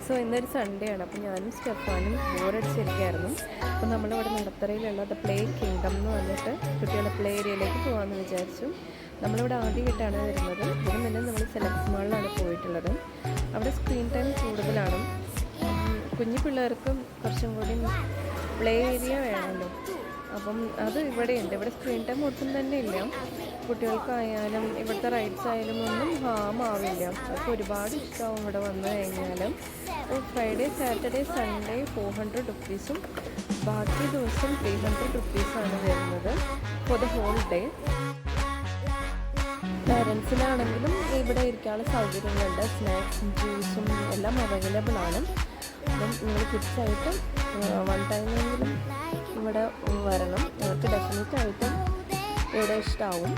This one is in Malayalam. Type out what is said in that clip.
സോ ഇന്നൊരു സൺഡേ ആണ്. അപ്പോൾ ഞാനും സ്റ്റെഫാനും ബോറടിച്ചിരിക്കുകയായിരുന്നു. അപ്പോൾ നമ്മളിവിടെ നടത്തറയിലുള്ള ദ പ്ലേ കിങ്ഡം എന്ന് പറഞ്ഞിട്ട് കുട്ടികളുടെ പ്ലേ ഏരിയയിലേക്ക് പോകാമെന്ന് വിചാരിച്ചു. നമ്മളിവിടെ ആദ്യമായിട്ടാണ് വരുന്നത്. ഇതിന് മുന്നേ നമ്മൾ സെലക്ട് മാളിലാണ് പോയിട്ടുള്ളത്. അവിടെ സ്ക്രീൻ ടൈം കൂടുതലാണ്. കുഞ്ഞു പിള്ളേർക്കും കുറച്ചും കൂടി പ്ലേ ഏരിയ വേണമല്ലോ. അപ്പം അത് ഇവിടെയുണ്ട്. ഇവിടെ സ്ക്രീൻ ടൈം ഒട്ടും തന്നെ ഇല്ല. കുട്ടികൾക്കായാലും ഇവിടുത്തെ റൈഡ്സ് ആയാലും ഒന്നും ഹാം ആവില്ല. അപ്പോൾ ഒരുപാട് ഇഷ്ടമാവും ഇവിടെ വന്നു കഴിഞ്ഞാൽ. ഫ്രൈഡേ, സാറ്റർഡേ, സൺഡേ 400 റുപ്പീസും ബാക്കി ദിവസം 300 റുപ്പീസാണ് വരുന്നത് ഫോർ ദ ഹോൾ ഡേ. പാരൻസിനാണെങ്കിലും ഇവിടെ ഇരിക്കാനുള്ള സൗകര്യങ്ങളുണ്ട്. സ്നാക്സും ജ്യൂസും എല്ലാം അവൈലബിൾ ആണ്. അപ്പം നിങ്ങൾ കിഡ്സായിട്ട് വൺ ടൈമെങ്കിലും ഇവിടെ വരണം. നിങ്ങൾക്ക് ഡെഫിനറ്റായിട്ടും ഇവിടെ ഇഷ്ടമാവും.